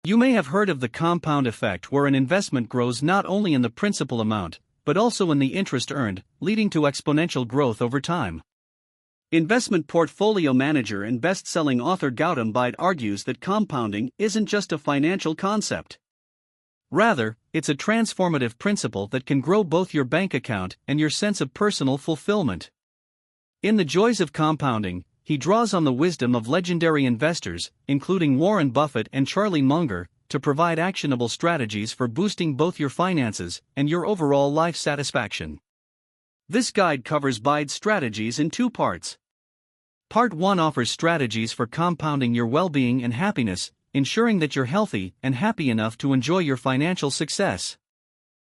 You may have heard of the compound effect, where an investment grows not only in the principal amount, but also in the interest earned, leading to exponential growth over time. Investment portfolio manager and best-selling author Gautam Baid argues that compounding isn't just a financial concept. Rather, it's a transformative principle that can grow both your bank account and your sense of personal fulfillment. In The Joys of Compounding, he draws on the wisdom of legendary investors, including Warren Buffett and Charlie Munger, to provide actionable strategies for boosting both your finances and your overall life satisfaction. This guide covers Baid's strategies in 2 parts. Part 1 offers strategies for compounding your well-being and happiness, ensuring that you're healthy and happy enough to enjoy your financial success.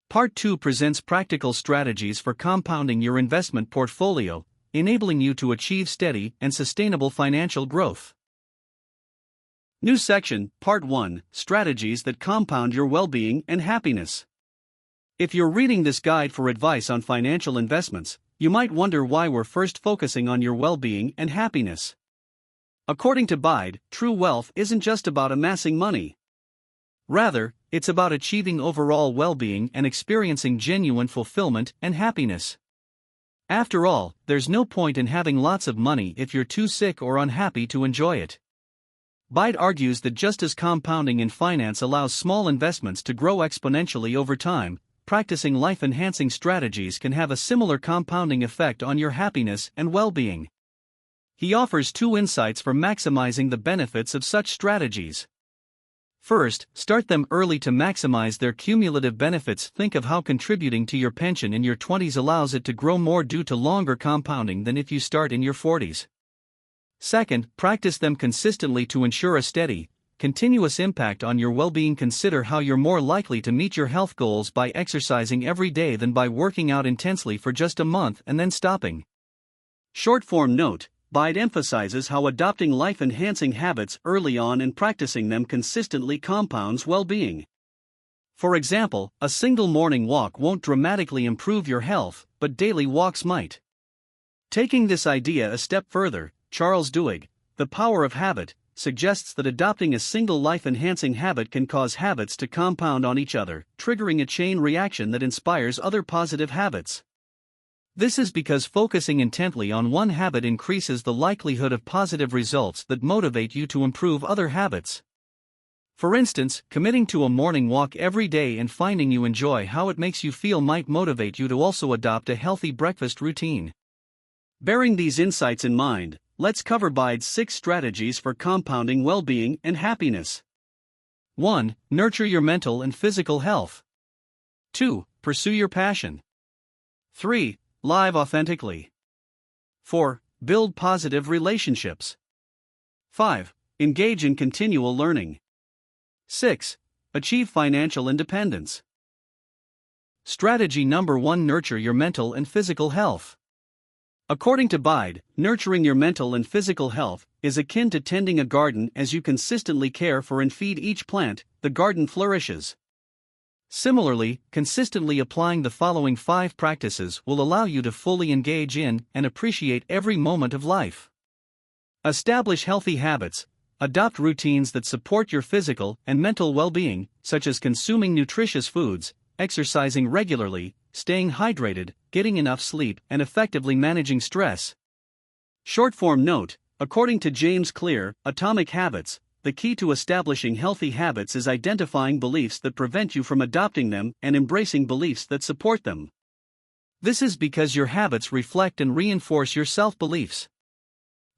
Part 2 presents practical strategies for compounding your investment portfolio, enabling you to achieve steady and sustainable financial growth. New section, Part 1, Strategies that Compound Your Well-Being and Happiness. If you're reading this guide for advice on financial investments, you might wonder why we're first focusing on your well-being and happiness. According to Baid, true wealth isn't just about amassing money. Rather, it's about achieving overall well-being and experiencing genuine fulfillment and happiness. After all, there's no point in having lots of money if you're too sick or unhappy to enjoy it. Baid argues that just as compounding in finance allows small investments to grow exponentially over time, practicing life-enhancing strategies can have a similar compounding effect on your happiness and well-being. He offers 2 insights for maximizing the benefits of such strategies. First, start them early to maximize their cumulative benefits. Think of how contributing to your pension in your 20s allows it to grow more due to longer compounding than if you start in your 40s. Second, practice them consistently to ensure a steady, continuous impact on your well-being. Consider how you're more likely to meet your health goals by exercising every day than by working out intensely for just a month and then stopping. Short-form note: Baid emphasizes how adopting life-enhancing habits early on and practicing them consistently compounds well-being. For example, a single morning walk won't dramatically improve your health, but daily walks might. Taking this idea a step further, Charles Duhigg, The Power of Habit, suggests that adopting a single life-enhancing habit can cause habits to compound on each other, triggering a chain reaction that inspires other positive habits. This is because focusing intently on one habit increases the likelihood of positive results that motivate you to improve other habits. For instance, committing to a morning walk every day and finding you enjoy how it makes you feel might motivate you to also adopt a healthy breakfast routine. Bearing these insights in mind, let's cover Baid's 6 strategies for compounding well-being and happiness. 1. Nurture your mental and physical health. 2. Pursue your passion. 3. Live authentically. 4. Build positive relationships. 5. Engage in continual learning. 6. Achieve financial independence. Strategy number 1: Nurture your mental and physical health. According to Baid, nurturing your mental and physical health is akin to tending a garden. As you consistently care for and feed each plant, the garden flourishes. Similarly, consistently applying the following 5 practices will allow you to fully engage in and appreciate every moment of life. Establish healthy habits. Adopt routines that support your physical and mental well-being, such as consuming nutritious foods, exercising regularly, staying hydrated, getting enough sleep, and effectively managing stress. Short-form note: according to James Clear, Atomic Habits, the key to establishing healthy habits is identifying beliefs that prevent you from adopting them and embracing beliefs that support them. This is because your habits reflect and reinforce your self-beliefs.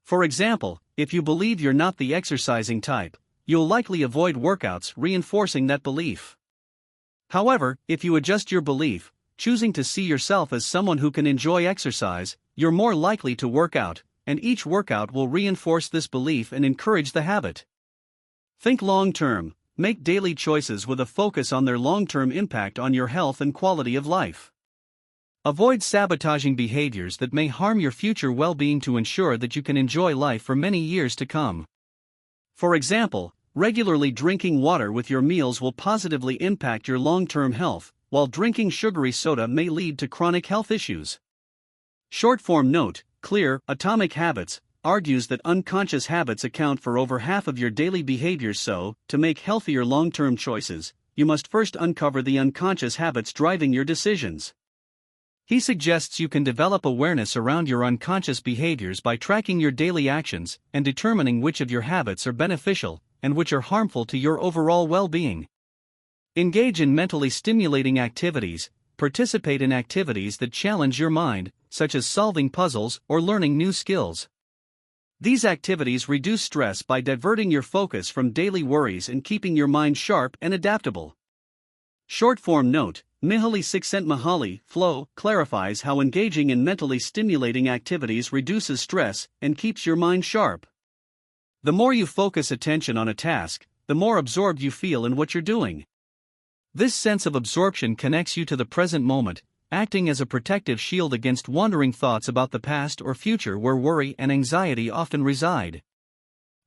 For example, if you believe you're not the exercising type, you'll likely avoid workouts, reinforcing that belief. However, if you adjust your belief, choosing to see yourself as someone who can enjoy exercise, you're more likely to work out, and each workout will reinforce this belief and encourage the habit. Think long-term. Make daily choices with a focus on their long-term impact on your health and quality of life. Avoid sabotaging behaviors that may harm your future well-being to ensure that you can enjoy life for many years to come. For example, regularly drinking water with your meals will positively impact your long-term health, while drinking sugary soda may lead to chronic health issues. Short-form note: Clear, Atomic Habits, argues that unconscious habits account for over half of your daily behaviors, so, to make healthier long-term choices, you must first uncover the unconscious habits driving your decisions. He suggests you can develop awareness around your unconscious behaviors by tracking your daily actions and determining which of your habits are beneficial and which are harmful to your overall well-being. Engage in mentally stimulating activities. Participate in activities that challenge your mind, such as solving puzzles or learning new skills. These activities reduce stress by diverting your focus from daily worries and keeping your mind sharp and adaptable. Short-form note: Mihaly Csikszentmihalyi flow clarifies how engaging in mentally stimulating activities reduces stress and keeps your mind sharp. The more you focus attention on a task, the more absorbed you feel in what you're doing. This sense of absorption connects you to the present moment, acting as a protective shield against wandering thoughts about the past or future where worry and anxiety often reside.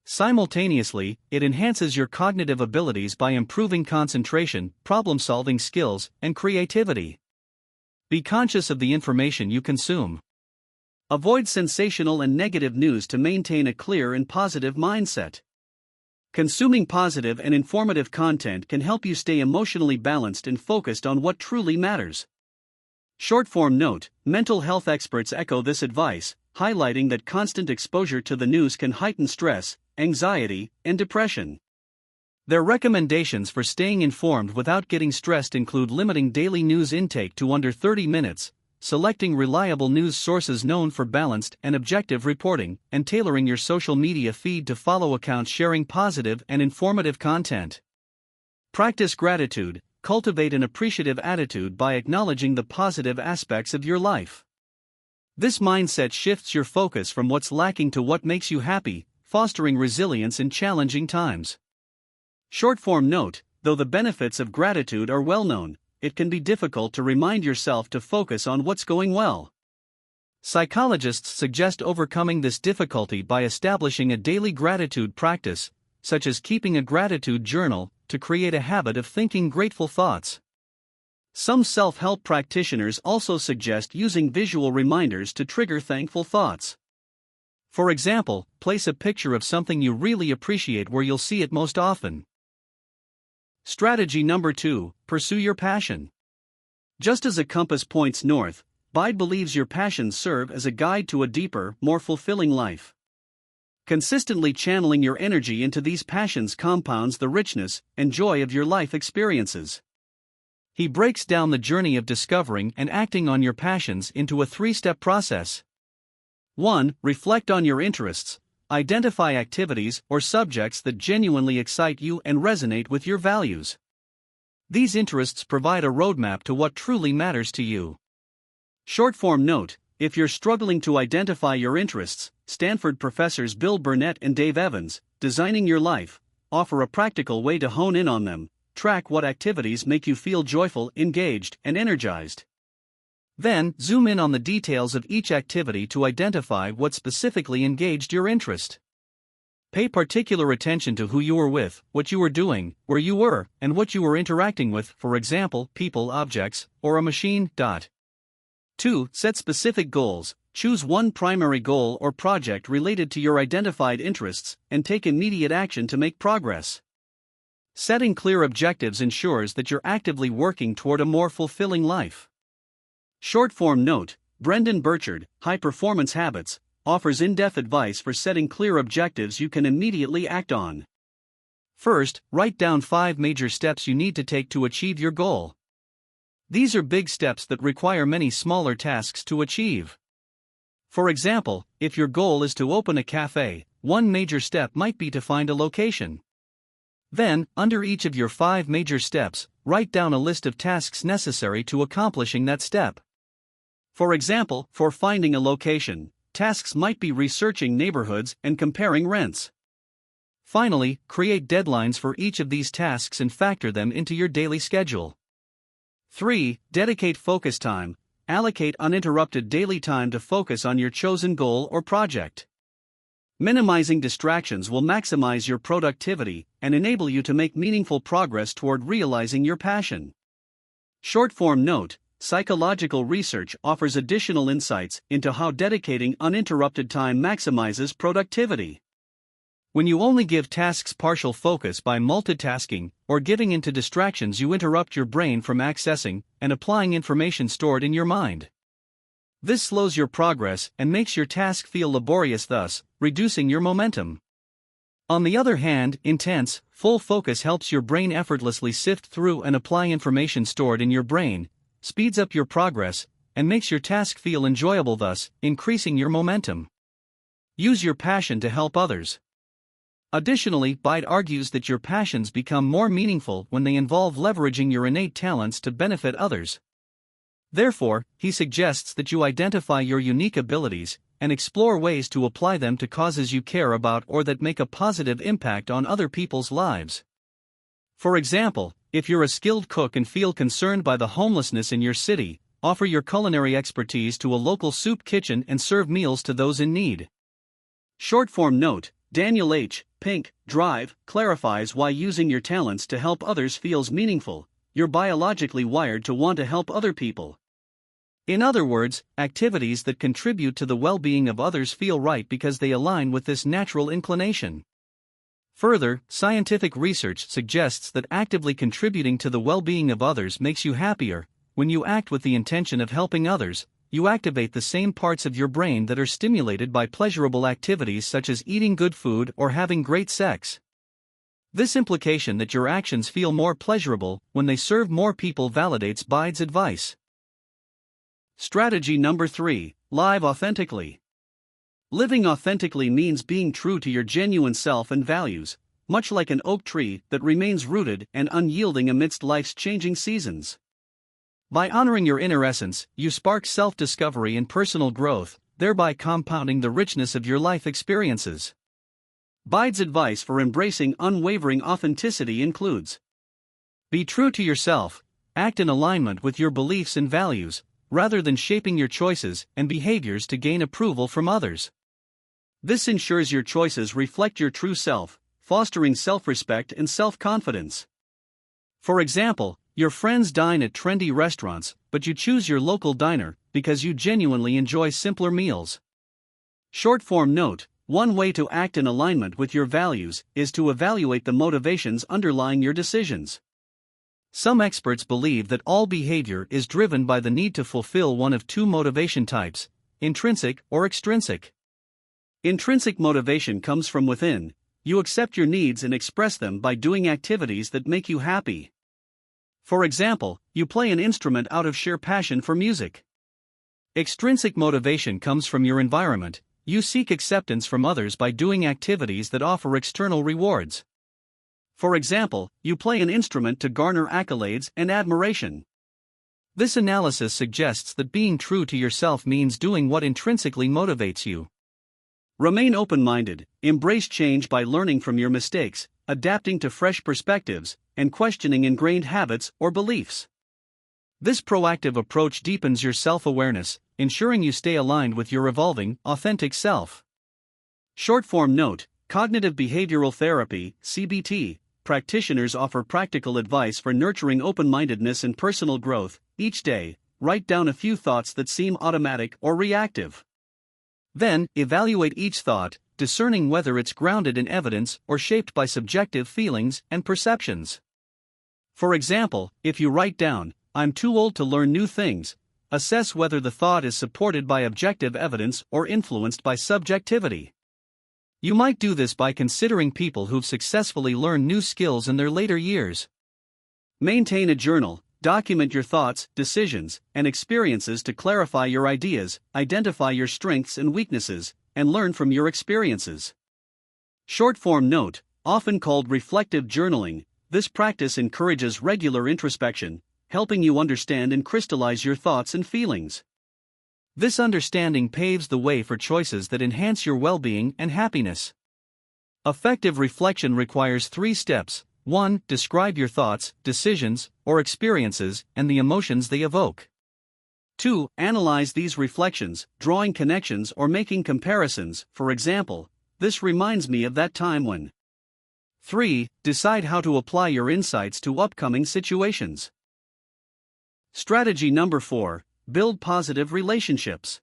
Simultaneously, it enhances your cognitive abilities by improving concentration, problem-solving skills, and creativity. Be conscious of the information you consume. Avoid sensational and negative news to maintain a clear and positive mindset. Consuming positive and informative content can help you stay emotionally balanced and focused on what truly matters. Short-form note: mental health experts echo this advice, highlighting that constant exposure to the news can heighten stress, anxiety, and depression. Their recommendations for staying informed without getting stressed include limiting daily news intake to under 30 minutes, selecting reliable news sources known for balanced and objective reporting, and tailoring your social media feed to follow accounts sharing positive and informative content. Practice gratitude. Cultivate an appreciative attitude by acknowledging the positive aspects of your life. This mindset shifts your focus from what's lacking to what makes you happy, fostering resilience in challenging times. Short-form note: though the benefits of gratitude are well known, it can be difficult to remind yourself to focus on what's going well. Psychologists suggest overcoming this difficulty by establishing a daily gratitude practice, such as keeping a gratitude journal, to create a habit of thinking grateful thoughts. Some self-help practitioners also suggest using visual reminders to trigger thankful thoughts. For example, place a picture of something you really appreciate where you'll see it most often. Strategy number 2: pursue your passion. Just as a compass points north, Baid believes your passions serve as a guide to a deeper, more fulfilling life. Consistently channeling your energy into these passions compounds the richness and joy of your life experiences. He breaks down the journey of discovering and acting on your passions into a 3-step process. 1. Reflect on your interests. Identify activities or subjects that genuinely excite you and resonate with your values. These interests provide a roadmap to what truly matters to you. Short-form note: if you're struggling to identify your interests, Stanford professors Bill Burnett and Dave Evans, Designing Your Life, offer a practical way to hone in on them. Track what activities make you feel joyful, engaged, and energized. Then, zoom in on the details of each activity to identify what specifically engaged your interest. Pay particular attention to who you were with, what you were doing, where you were, and what you were interacting with, for example, people, objects, or a machine. 2. Set specific goals. Choose one primary goal or project related to your identified interests, and take immediate action to make progress. Setting clear objectives ensures that you're actively working toward a more fulfilling life. Short-form note: Brendan Burchard, High Performance Habits, offers in-depth advice for setting clear objectives you can immediately act on. First, write down 5 major steps you need to take to achieve your goal. These are big steps that require many smaller tasks to achieve. For example, if your goal is to open a cafe, one major step might be to find a location. Then, under each of your 5 major steps, write down a list of tasks necessary to accomplishing that step. For example, for finding a location, tasks might be researching neighborhoods and comparing rents. Finally, create deadlines for each of these tasks and factor them into your daily schedule. 3. Dedicate focus time. Allocate uninterrupted daily time to focus on your chosen goal or project. Minimizing distractions will maximize your productivity and enable you to make meaningful progress toward realizing your passion. Short-form note: psychological research offers additional insights into how dedicating uninterrupted time maximizes productivity. When you only give tasks partial focus by multitasking or giving into distractions, you interrupt your brain from accessing and applying information stored in your mind. This slows your progress and makes your task feel laborious, thus reducing your momentum. On the other hand, intense, full focus helps your brain effortlessly sift through and apply information stored in your brain, speeds up your progress, and makes your task feel enjoyable, thus increasing your momentum. Use your passion to help others. Additionally, Baid argues that your passions become more meaningful when they involve leveraging your innate talents to benefit others. Therefore, he suggests that you identify your unique abilities and explore ways to apply them to causes you care about or that make a positive impact on other people's lives. For example, if you're a skilled cook and feel concerned by the homelessness in your city, offer your culinary expertise to a local soup kitchen and serve meals to those in need. Short-form note: Daniel H. Pink, Drive, clarifies why using your talents to help others feels meaningful. You're biologically wired to want to help other people. In other words, activities that contribute to the well-being of others feel right because they align with this natural inclination. Further, scientific research suggests that actively contributing to the well-being of others makes you happier. When you act with the intention of helping others, you activate the same parts of your brain that are stimulated by pleasurable activities such as eating good food or having great sex. This implication that your actions feel more pleasurable when they serve more people validates Baid's advice. Strategy number 3: Live authentically. Living authentically means being true to your genuine self and values, much like an oak tree that remains rooted and unyielding amidst life's changing seasons. By honoring your inner essence, you spark self-discovery and personal growth, thereby compounding the richness of your life experiences. Baid's advice for embracing unwavering authenticity includes: be true to yourself, act in alignment with your beliefs and values, rather than shaping your choices and behaviors to gain approval from others. This ensures your choices reflect your true self, fostering self-respect and self-confidence. For example, your friends dine at trendy restaurants, but you choose your local diner because you genuinely enjoy simpler meals. Short-form note: one way to act in alignment with your values is to evaluate the motivations underlying your decisions. Some experts believe that all behavior is driven by the need to fulfill one of two motivation types: intrinsic or extrinsic. Intrinsic motivation comes from within. You accept your needs and express them by doing activities that make you happy. For example, you play an instrument out of sheer passion for music. Extrinsic motivation comes from your environment. You seek acceptance from others by doing activities that offer external rewards. For example, you play an instrument to garner accolades and admiration. This analysis suggests that being true to yourself means doing what intrinsically motivates you. Remain open-minded, embrace change by learning from your mistakes, adapting to fresh perspectives, and questioning ingrained habits or beliefs. This proactive approach deepens your self-awareness, ensuring you stay aligned with your evolving, authentic self. Short-form note: Cognitive behavioral therapy, CBT, practitioners offer practical advice for nurturing open-mindedness and personal growth. Each day, write down a few thoughts that seem automatic or reactive. Then, evaluate each thought, discerning whether it's grounded in evidence or shaped by subjective feelings and perceptions. For example, if you write down, "I'm too old to learn new things," assess whether the thought is supported by objective evidence or influenced by subjectivity. You might do this by considering people who've successfully learned new skills in their later years. Maintain a journal, document your thoughts, decisions, and experiences to clarify your ideas, identify your strengths and weaknesses, and learn from your experiences. Short-form note: often called reflective journaling, this practice encourages regular introspection, helping you understand and crystallize your thoughts and feelings. This understanding paves the way for choices that enhance your well-being and happiness. Effective reflection requires 3 steps. 1. Describe your thoughts, decisions, or experiences and the emotions they evoke. 2. Analyze these reflections, drawing connections or making comparisons. For example, "This reminds me of that time when." 3. Decide how to apply your insights to upcoming situations. Strategy number 4: build positive relationships.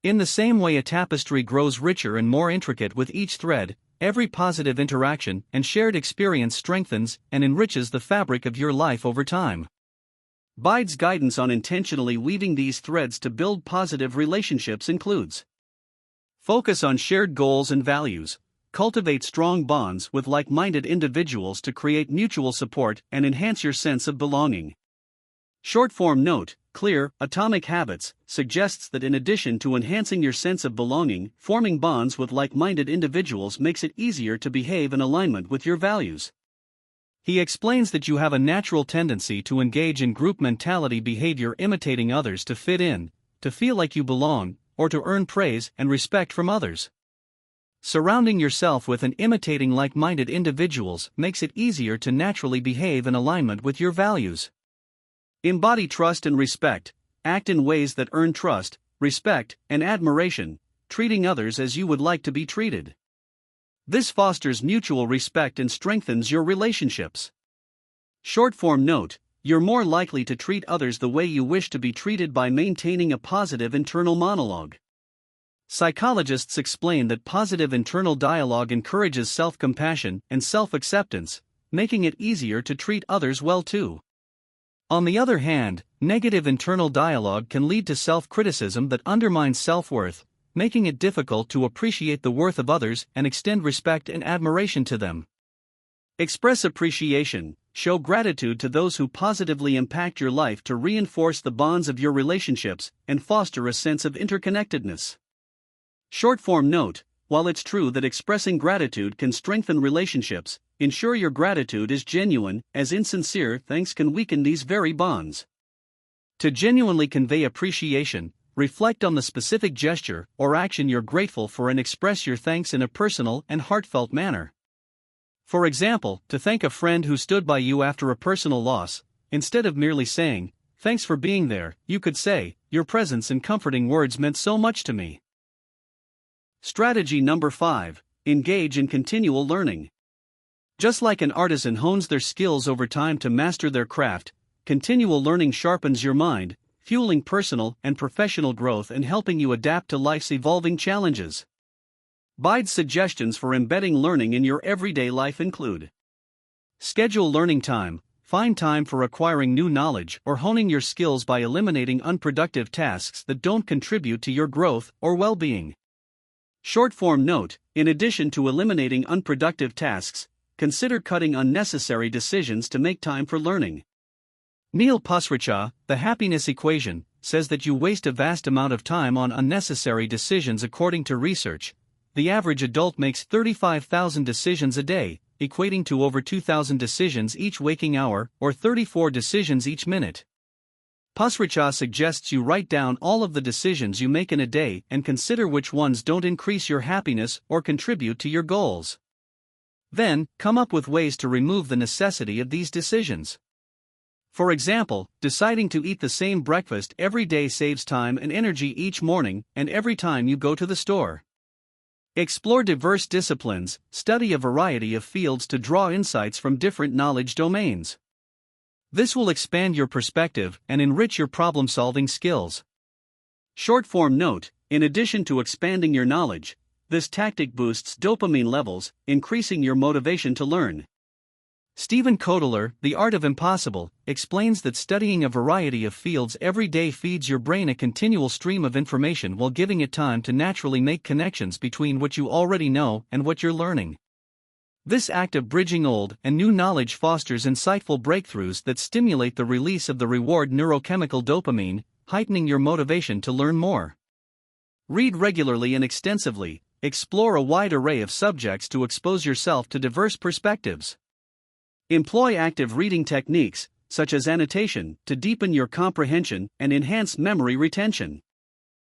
In the same way a tapestry grows richer and more intricate with each thread, every positive interaction and shared experience strengthens and enriches the fabric of your life over time. Baid's guidance on intentionally weaving these threads to build positive relationships includes: focus on shared goals and values. Cultivate strong bonds with like-minded individuals to create mutual support and enhance your sense of belonging. Short-form note: Clear, Atomic Habits suggests that in addition to enhancing your sense of belonging, forming bonds with like-minded individuals makes it easier to behave in alignment with your values. He explains that you have a natural tendency to engage in group mentality behavior, imitating others to fit in, to feel like you belong, or to earn praise and respect from others. Surrounding yourself with and imitating like-minded individuals makes it easier to naturally behave in alignment with your values. Embody trust and respect. Act in ways that earn trust, respect, and admiration, treating others as you would like to be treated. This fosters mutual respect and strengthens your relationships. Short-form note: you're more likely to treat others the way you wish to be treated by maintaining a positive internal monologue. Psychologists explain that positive internal dialogue encourages self-compassion and self-acceptance, making it easier to treat others well too. On the other hand, negative internal dialogue can lead to self-criticism that undermines self-worth, making it difficult to appreciate the worth of others and extend respect and admiration to them. Express appreciation. Show gratitude to those who positively impact your life to reinforce the bonds of your relationships and foster a sense of interconnectedness. Short-form note: while it's true that expressing gratitude can strengthen relationships, ensure your gratitude is genuine, as insincere thanks can weaken these very bonds. To genuinely convey appreciation, reflect on the specific gesture or action you're grateful for and express your thanks in a personal and heartfelt manner. For example, to thank a friend who stood by you after a personal loss, instead of merely saying, "Thanks for being there," you could say, "Your presence and comforting words meant so much to me." Strategy number 5: engage in continual learning. Just like an artisan hones their skills over time to master their craft, continual learning sharpens your mind, fueling personal and professional growth and helping you adapt to life's evolving challenges. Baid's suggestions for embedding learning in your everyday life include: schedule learning time. Find time for acquiring new knowledge or honing your skills by eliminating unproductive tasks that don't contribute to your growth or well-being. Short-form note: in addition to eliminating unproductive tasks, consider cutting unnecessary decisions to make time for learning. Neil Pasricha, The Happiness Equation, says that you waste a vast amount of time on unnecessary decisions. According to research, the average adult makes 35,000 decisions a day, equating to over 2,000 decisions each waking hour, or 34 decisions each minute. Pasricha suggests you write down all of the decisions you make in a day and consider which ones don't increase your happiness or contribute to your goals. Then, come up with ways to remove the necessity of these decisions. For example, deciding to eat the same breakfast every day saves time and energy each morning and every time you go to the store. Explore diverse disciplines. Study a variety of fields to draw insights from different knowledge domains. This will expand your perspective and enrich your problem-solving skills. Short-form note: in addition to expanding your knowledge, this tactic boosts dopamine levels, increasing your motivation to learn. Stephen Kotler, The Art of Impossible, explains that studying a variety of fields every day feeds your brain a continual stream of information while giving it time to naturally make connections between what you already know and what you're learning. This act of bridging old and new knowledge fosters insightful breakthroughs that stimulate the release of the reward neurochemical dopamine, heightening your motivation to learn more. Read regularly and extensively. Explore a wide array of subjects to expose yourself to diverse perspectives. Employ active reading techniques, such as annotation, to deepen your comprehension and enhance memory retention.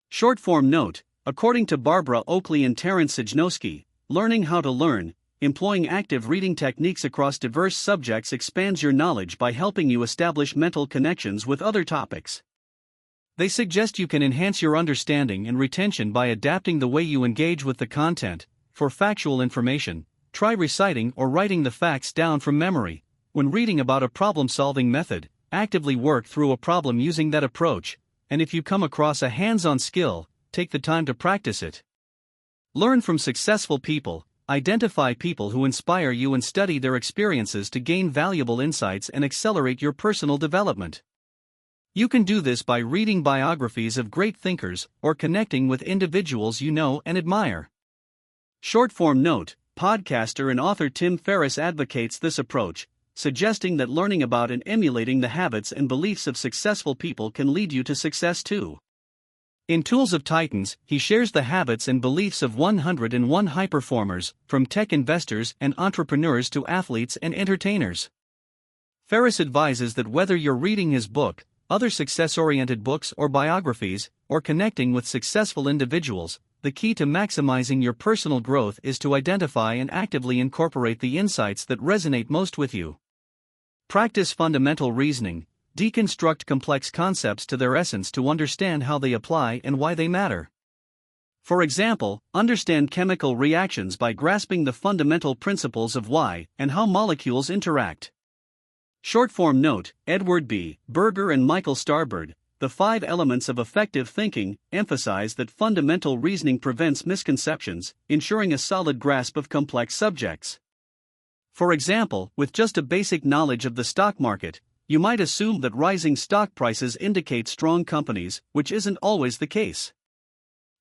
Short-form note: according to Barbara Oakley and Terence Sejnowski, learning how to learn, employing active reading techniques across diverse subjects expands your knowledge by helping you establish mental connections with other topics. They suggest you can enhance your understanding and retention by adapting the way you engage with the content. For factual information, try reciting or writing the facts down from memory. When reading about a problem-solving method, actively work through a problem using that approach, and if you come across a hands-on skill, take the time to practice it. Learn from successful people, identify people who inspire you and study their experiences to gain valuable insights and accelerate your personal development. You can do this by reading biographies of great thinkers or connecting with individuals you know and admire. Short-form note: podcaster and author Tim Ferriss advocates this approach, suggesting that learning about and emulating the habits and beliefs of successful people can lead you to success too. In Tools of Titans, he shares the habits and beliefs of 101 high performers, from tech investors and entrepreneurs to athletes and entertainers. Ferriss advises that whether you're reading his book, other success-oriented books or biographies, or connecting with successful individuals, the key to maximizing your personal growth is to identify and actively incorporate the insights that resonate most with you. Practice fundamental reasoning, deconstruct complex concepts to their essence to understand how they apply and why they matter. For example, understand chemical reactions by grasping the fundamental principles of why and how molecules interact. Short-form note: Edward B. Berger and Michael Starbird, The 5 Elements of Effective Thinking, emphasize that fundamental reasoning prevents misconceptions, ensuring a solid grasp of complex subjects. For example, with just a basic knowledge of the stock market, you might assume that rising stock prices indicate strong companies, which isn't always the case.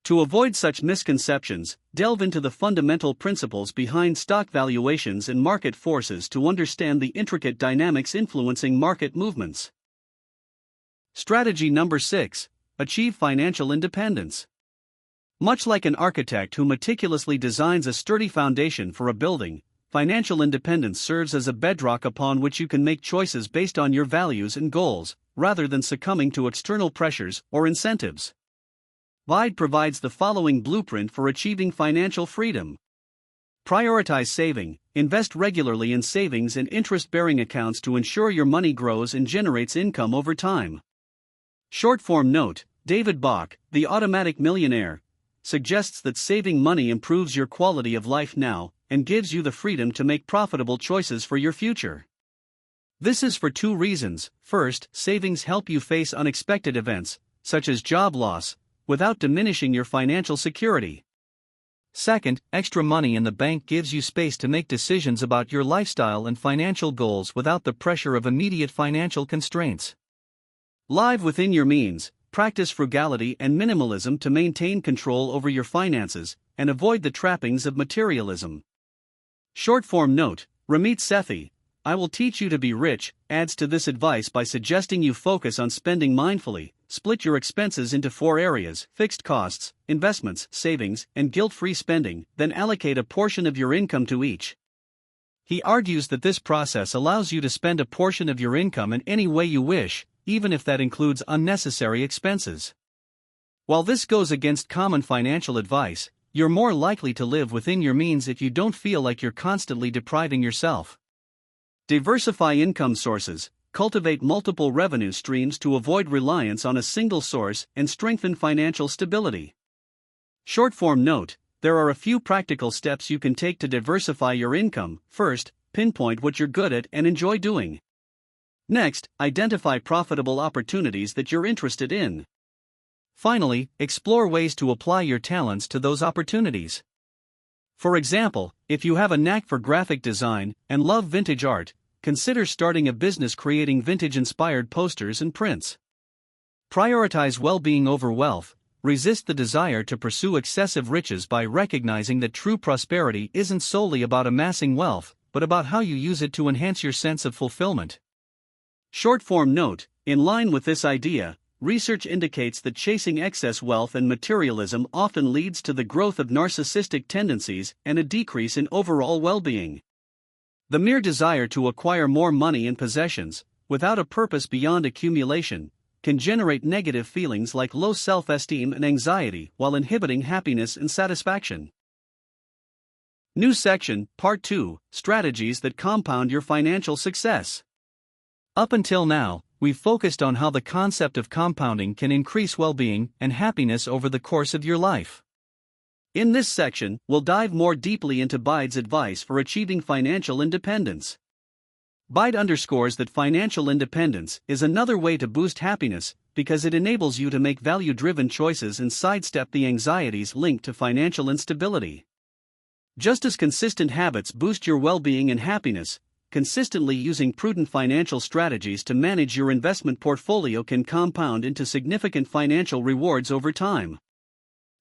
To avoid such misconceptions, delve into the fundamental principles behind stock valuations and market forces to understand the intricate dynamics influencing market movements. Strategy number 6: Achieve financial independence. Much like an architect who meticulously designs a sturdy foundation for a building, financial independence serves as a bedrock upon which you can make choices based on your values and goals, rather than succumbing to external pressures or incentives. Baid provides the following blueprint for achieving financial freedom. Prioritize saving. Invest regularly in savings and interest-bearing accounts to ensure your money grows and generates income over time. Short-form note: David Bach, The Automatic Millionaire, suggests that saving money improves your quality of life now and gives you the freedom to make profitable choices for your future. This is for 2 reasons. First, savings help you face unexpected events, such as job loss, without diminishing your financial security. Second, extra money in the bank gives you space to make decisions about your lifestyle and financial goals without the pressure of immediate financial constraints. Live within your means, practice frugality and minimalism to maintain control over your finances and avoid the trappings of materialism. Short-form note: Ramit Sethi, I Will Teach You to Be Rich, adds to this advice by suggesting you focus on spending mindfully. Split your expenses into 4 areas: fixed costs, investments, savings, and guilt-free spending, then allocate a portion of your income to each. He argues that this process allows you to spend a portion of your income in any way you wish, even if that includes unnecessary expenses. While this goes against common financial advice, you're more likely to live within your means if you don't feel like you're constantly depriving yourself. Diversify income sources. Cultivate multiple revenue streams to avoid reliance on a single source and strengthen financial stability. Short-form note: There are a few practical steps you can take to diversify your income. First, pinpoint what you're good at and enjoy doing. Next, identify profitable opportunities that you're interested in. Finally, explore ways to apply your talents to those opportunities. For example, if you have a knack for graphic design and love vintage art, consider starting a business creating vintage-inspired posters and prints. Prioritize well-being over wealth. Resist the desire to pursue excessive riches by recognizing that true prosperity isn't solely about amassing wealth, but about how you use it to enhance your sense of fulfillment. Short-form note: In line with this idea, research indicates that chasing excess wealth and materialism often leads to the growth of narcissistic tendencies and a decrease in overall well-being. The mere desire to acquire more money and possessions, without a purpose beyond accumulation, can generate negative feelings like low self-esteem and anxiety while inhibiting happiness and satisfaction. New section, Part 2, Strategies that Compound Your Financial Success. Up until now, we've focused on how the concept of compounding can increase well-being and happiness over the course of your life. In this section, we'll dive more deeply into Baid's advice for achieving financial independence. Baid underscores that financial independence is another way to boost happiness because it enables you to make value-driven choices and sidestep the anxieties linked to financial instability. Just as consistent habits boost your well-being and happiness, consistently using prudent financial strategies to manage your investment portfolio can compound into significant financial rewards over time.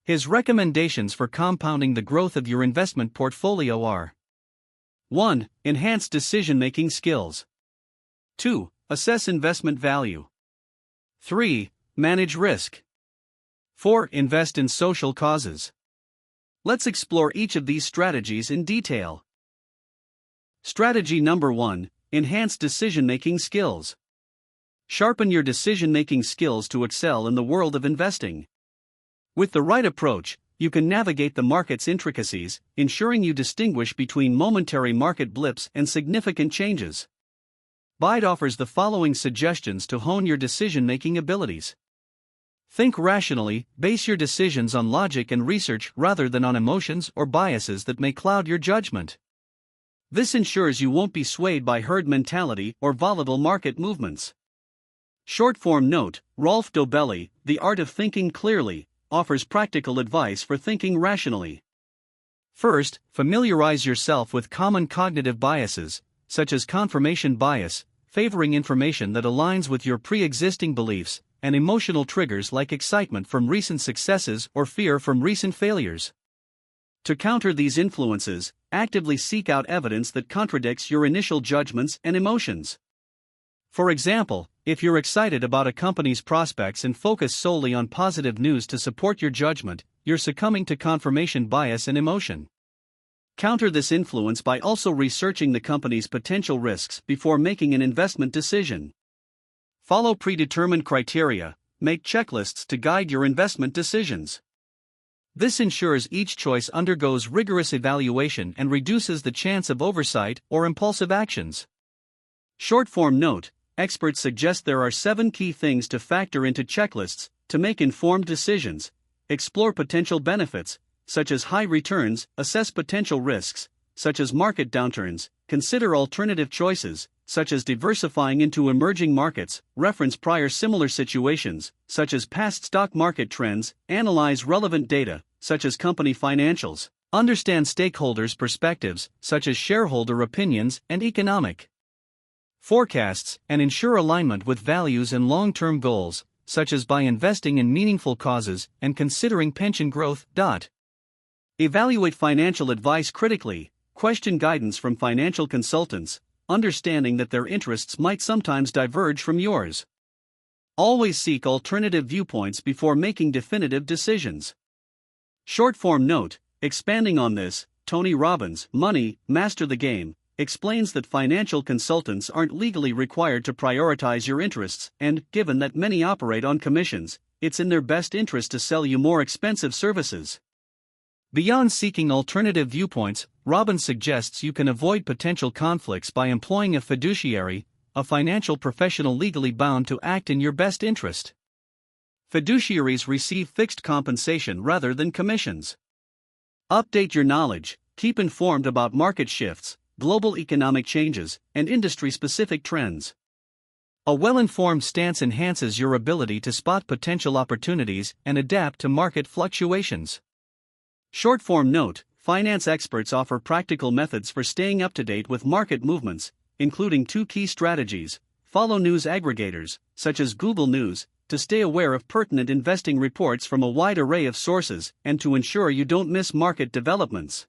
His recommendations for compounding the growth of your investment portfolio are: 1. Enhance decision-making skills. 2. Assess investment value. 3. Manage risk. 4. Invest in social causes. Let's explore each of these strategies in detail. Strategy number 1. Enhance decision-making skills. Sharpen your decision-making skills to excel in the world of investing. With the right approach, you can navigate the market's intricacies, ensuring you distinguish between momentary market blips and significant changes. Baid offers the following suggestions to hone your decision-making abilities. Think rationally, base your decisions on logic and research rather than on emotions or biases that may cloud your judgment. This ensures you won't be swayed by herd mentality or volatile market movements. Short-form note: Rolf Dobelli, The Art of Thinking Clearly, offers practical advice for thinking rationally. First, familiarize yourself with common cognitive biases, such as confirmation bias, favoring information that aligns with your pre-existing beliefs, and emotional triggers like excitement from recent successes or fear from recent failures. To counter these influences, actively seek out evidence that contradicts your initial judgments and emotions. For example, if you're excited about a company's prospects and focus solely on positive news to support your judgment, you're succumbing to confirmation bias and emotion. Counter this influence by also researching the company's potential risks before making an investment decision. Follow predetermined criteria, make checklists to guide your investment decisions. This ensures each choice undergoes rigorous evaluation and reduces the chance of oversight or impulsive actions. Short-form note: Experts suggest there are 7 key things to factor into checklists to make informed decisions. Explore potential benefits, such as high returns, assess potential risks, such as market downturns, consider alternative choices, such as diversifying into emerging markets, reference prior similar situations, such as past stock market trends, analyze relevant data, such as company financials, understand stakeholders' perspectives, such as shareholder opinions and economic forecasts, and ensure alignment with values and long-term goals, such as by investing in meaningful causes and considering pension growth. Evaluate financial advice critically, question guidance from financial consultants, understanding that their interests might sometimes diverge from yours. Always seek alternative viewpoints before making definitive decisions. Short-form note: Expanding on this, Tony Robbins' Money, Master the Game, explains that financial consultants aren't legally required to prioritize your interests, and, given that many operate on commissions, it's in their best interest to sell you more expensive services. Beyond seeking alternative viewpoints, Robbins suggests you can avoid potential conflicts by employing a fiduciary, a financial professional legally bound to act in your best interest. Fiduciaries receive fixed compensation rather than commissions. Update your knowledge, keep informed about market shifts, global economic changes, and industry-specific trends. A well-informed stance enhances your ability to spot potential opportunities and adapt to market fluctuations. Short-form note: Finance experts offer practical methods for staying up to date with market movements, including 2 key strategies. Follow news aggregators, such as Google News, to stay aware of pertinent investing reports from a wide array of sources and to ensure you don't miss market developments.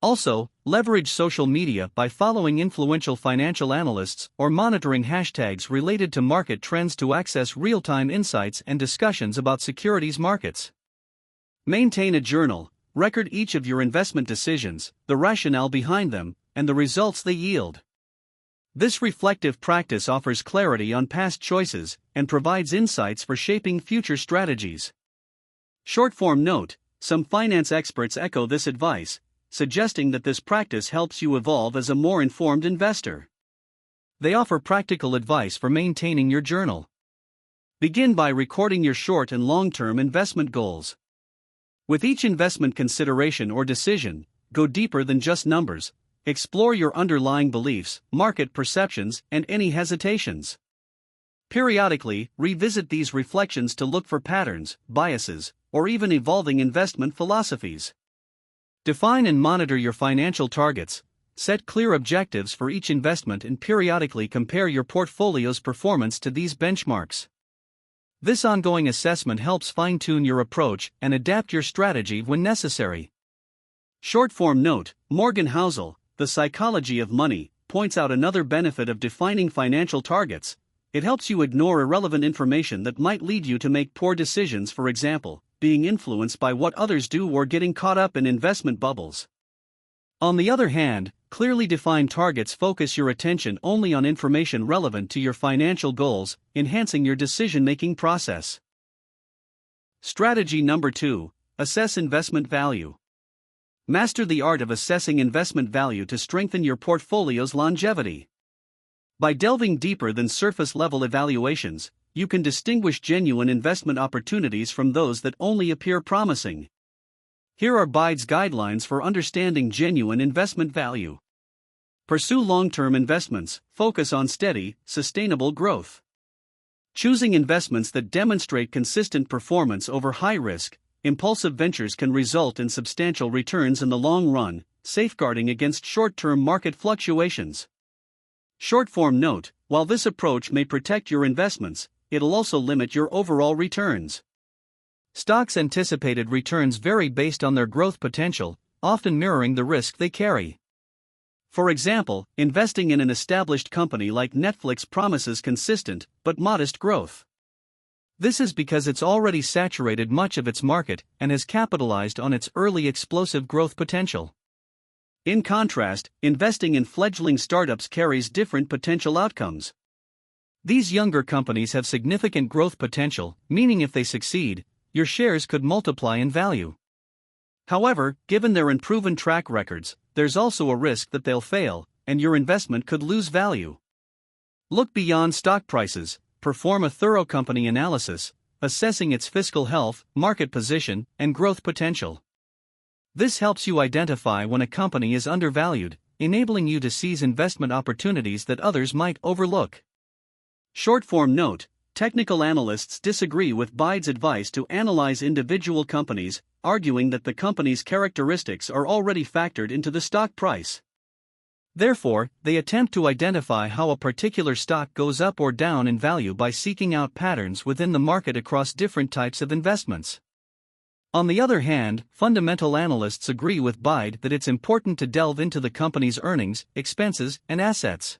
Also, leverage social media by following influential financial analysts or monitoring hashtags related to market trends to access real-time insights and discussions about securities markets. Maintain a journal, record each of your investment decisions, the rationale behind them, and the results they yield. This reflective practice offers clarity on past choices and provides insights for shaping future strategies. Short-form note: Some finance experts echo this advice, suggesting that this practice helps you evolve as a more informed investor. They offer practical advice for maintaining your journal. Begin by recording your short and long-term investment goals. With each investment consideration or decision, go deeper than just numbers. explore your underlying beliefs, market perceptions, and any hesitations. Periodically, revisit these reflections to look for patterns, biases, or even evolving investment philosophies. Define and monitor your financial targets, set clear objectives for each investment, and periodically compare your portfolio's performance to these benchmarks. This ongoing assessment helps fine-tune your approach and adapt your strategy when necessary. Short-form note: Morgan Housel, The Psychology of Money, points out another benefit of defining financial targets. It helps you ignore irrelevant information that might lead you to make poor decisions, for example, being influenced by what others do or getting caught up in investment bubbles. On the other hand, clearly defined targets focus your attention only on information relevant to your financial goals, enhancing your decision-making process. Strategy number 2: Assess investment value. Master the art of assessing investment value to strengthen your portfolio's longevity. By delving deeper than surface-level evaluations, you can distinguish genuine investment opportunities from those that only appear promising. Here are Baid's guidelines for understanding genuine investment value. Pursue long-term investments, focus on steady, sustainable growth. Choosing investments that demonstrate consistent performance over high-risk, impulsive ventures can result in substantial returns in the long run, safeguarding against short-term market fluctuations. Short-form note: while this approach may protect your investments, it'll also limit your overall returns. Stocks' anticipated returns vary based on their growth potential, often mirroring the risk they carry. For example, investing in an established company like Netflix promises consistent but modest growth. This is because it's already saturated much of its market and has capitalized on its early explosive growth potential. In contrast, investing in fledgling startups carries different potential outcomes. These younger companies have significant growth potential, meaning if they succeed, your shares could multiply in value. However, given their unproven track records, there's also a risk that they'll fail, and your investment could lose value. Look beyond stock prices, perform a thorough company analysis, assessing its fiscal health, market position, and growth potential. This helps you identify when a company is undervalued, enabling you to seize investment opportunities that others might overlook. Short-form note: technical analysts disagree with Baid's advice to analyze individual companies, arguing that the company's characteristics are already factored into the stock price. Therefore, they attempt to identify how a particular stock goes up or down in value by seeking out patterns within the market across different types of investments. On the other hand, fundamental analysts agree with Baid that it's important to delve into the company's earnings, expenses, and assets.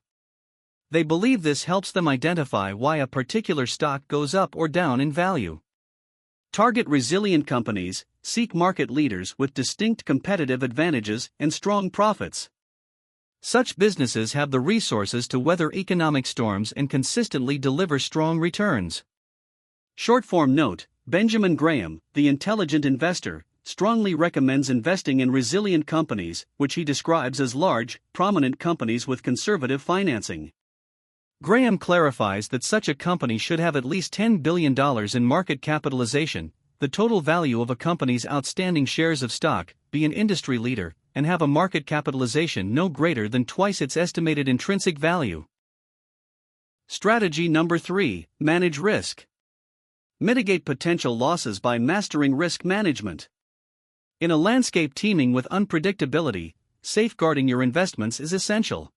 They believe this helps them identify why a particular stock goes up or down in value. Target resilient companies, seek market leaders with distinct competitive advantages and strong profits. Such businesses have the resources to weather economic storms and consistently deliver strong returns. Short-form note: Benjamin Graham, the intelligent investor, strongly recommends investing in resilient companies, which he describes as large, prominent companies with conservative financing. Graham clarifies that such a company should have at least $10 billion in market capitalization, the total value of a company's outstanding shares of stock, be an industry leader, and have a market capitalization no greater than twice its estimated intrinsic value. Strategy number 3: manage risk. Mitigate potential losses by mastering risk management. In a landscape teeming with unpredictability, safeguarding your investments is essential.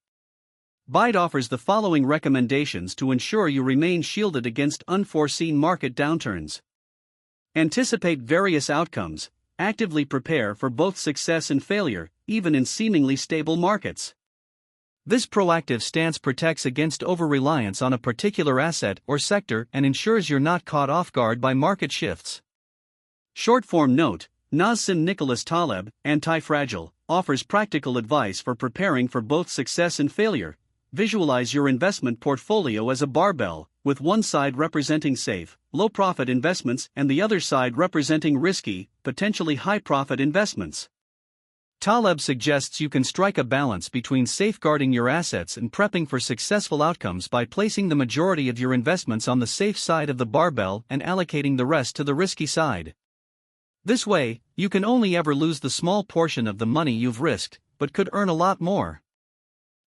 Baid offers the following recommendations to ensure you remain shielded against unforeseen market downturns. Anticipate various outcomes, actively prepare for both success and failure, even in seemingly stable markets. This proactive stance protects against over-reliance on a particular asset or sector and ensures you're not caught off guard by market shifts. Short-form note: Nassim Nicholas Taleb, Anti-Fragile, offers practical advice for preparing for both success and failure. Visualize your investment portfolio as a barbell, with one side representing safe, low-profit investments and the other side representing risky, potentially high-profit investments. Taleb suggests you can strike a balance between safeguarding your assets and prepping for successful outcomes by placing the majority of your investments on the safe side of the barbell and allocating the rest to the risky side. This way, you can only ever lose the small portion of the money you've risked, but could earn a lot more.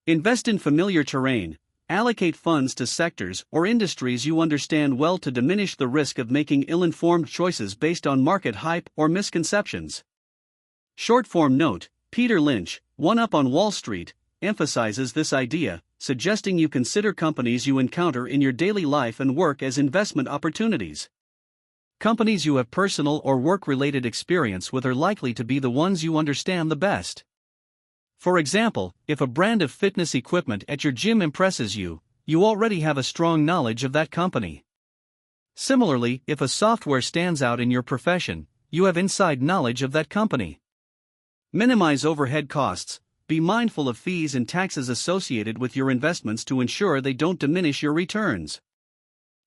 Invest in familiar terrain. Allocate funds to sectors or industries you understand well to diminish the risk of making ill-informed choices based on market hype or misconceptions. Short-form note: Peter Lynch, One Up on Wall Street, emphasizes this idea, suggesting you consider companies you encounter in your daily life and work as investment opportunities. Companies you have personal or work-related experience with are likely to be the ones you understand the best. For example, if a brand of fitness equipment at your gym impresses you, you already have a strong knowledge of that company. Similarly, if a software stands out in your profession, you have inside knowledge of that company. Minimize overhead costs. Be mindful of fees and taxes associated with your investments to ensure they don't diminish your returns.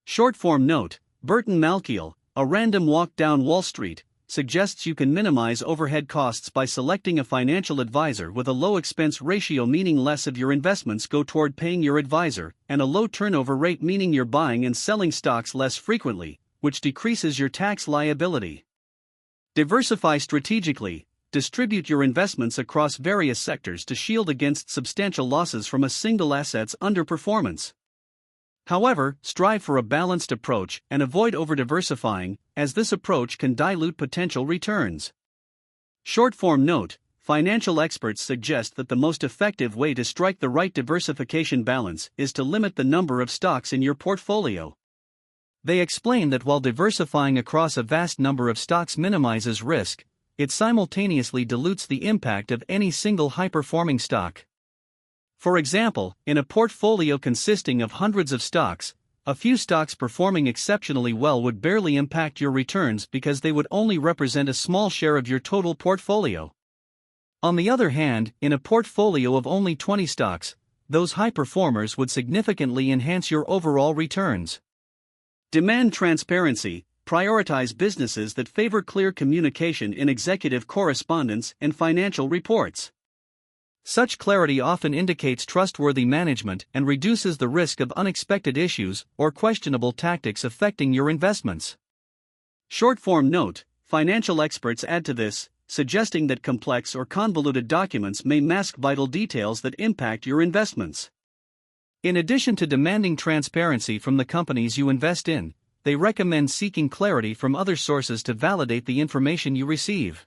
Short-form note: Burton Malkiel, A Random Walk Down Wall Street, suggests you can minimize overhead costs by selecting a financial advisor with a low expense ratio, meaning less of your investments go toward paying your advisor, and a low turnover rate, meaning you're buying and selling stocks less frequently, which decreases your tax liability. Diversify strategically. Distribute your investments across various sectors to shield against substantial losses from a single asset's underperformance. However, strive for a balanced approach and avoid over-diversifying, as this approach can dilute potential returns. Short-form note: Financial experts suggest that the most effective way to strike the right diversification balance is to limit the number of stocks in your portfolio. They explain that while diversifying across a vast number of stocks minimizes risk, it simultaneously dilutes the impact of any single high-performing stock. For example, in a portfolio consisting of hundreds of stocks, a few stocks performing exceptionally well would barely impact your returns because they would only represent a small share of your total portfolio. On the other hand, in a portfolio of only 20 stocks, those high performers would significantly enhance your overall returns. Demand transparency. Prioritize businesses that favor clear communication in executive correspondence and financial reports. Such clarity often indicates trustworthy management and reduces the risk of unexpected issues or questionable tactics affecting your investments. Short-form note: Financial experts add to this, suggesting that complex or convoluted documents may mask vital details that impact your investments. In addition to demanding transparency from the companies you invest in, they recommend seeking clarity from other sources to validate the information you receive.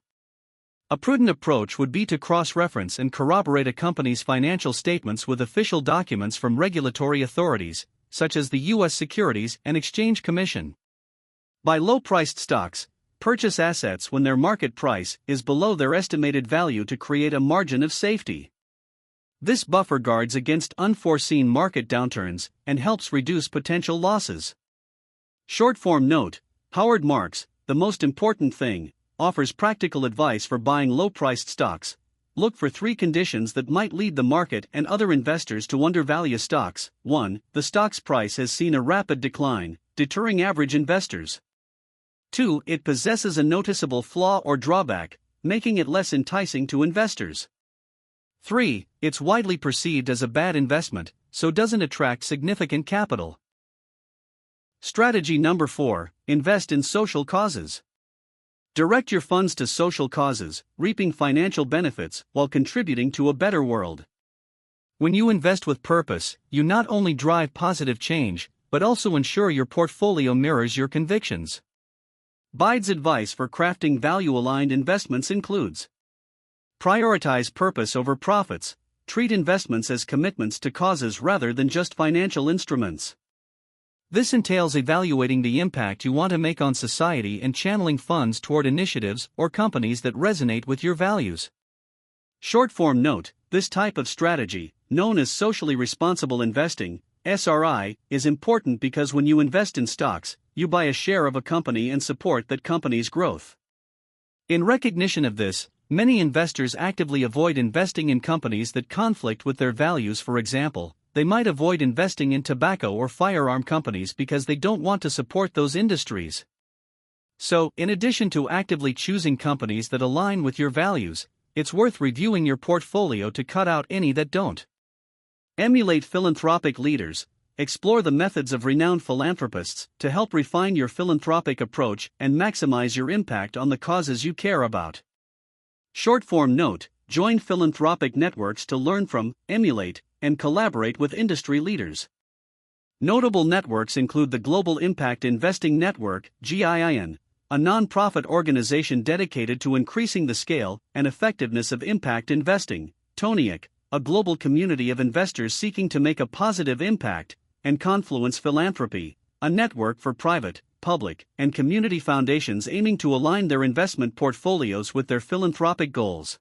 A prudent approach would be to cross-reference and corroborate a company's financial statements with official documents from regulatory authorities, such as the U.S. Securities and Exchange Commission. Buy low-priced stocks. Purchase assets when their market price is below their estimated value to create a margin of safety. This buffer guards against unforeseen market downturns and helps reduce potential losses. Short-form note: Howard Marks, The Most Important Thing, offers practical advice for buying low-priced stocks. Look for 3 conditions that might lead the market and other investors to undervalue stocks. 1. The stock's price has seen a rapid decline, deterring average investors. 2. It possesses a noticeable flaw or drawback, making it less enticing to investors. 3. It's widely perceived as a bad investment, so doesn't attract significant capital. Strategy number 4: Invest in social causes. Direct your funds to social causes, reaping financial benefits while contributing to a better world. When you invest with purpose, you not only drive positive change, but also ensure your portfolio mirrors your convictions. Baid's advice for crafting value-aligned investments includes: prioritize purpose over profits. Treat investments as commitments to causes rather than just financial instruments. This entails evaluating the impact you want to make on society and channeling funds toward initiatives or companies that resonate with your values. Short-form note: This type of strategy, known as socially responsible investing, SRI, is important because when you invest in stocks, you buy a share of a company and support that company's growth. In recognition of this, many investors actively avoid investing in companies that conflict with their values. For example, they might avoid investing in tobacco or firearm companies because they don't want to support those industries. So, in addition to actively choosing companies that align with your values, it's worth reviewing your portfolio to cut out any that don't. Emulate philanthropic leaders. Explore the methods of renowned philanthropists to help refine your philanthropic approach and maximize your impact on the causes you care about. Short-form note: Join philanthropic networks to learn from, emulate, and collaborate with industry leaders. Notable networks include the Global Impact Investing Network, GIIN, a non-profit organization dedicated to increasing the scale and effectiveness of impact investing, Toniac, a global community of investors seeking to make a positive impact, and Confluence Philanthropy, a network for private, public, and community foundations aiming to align their investment portfolios with their philanthropic goals.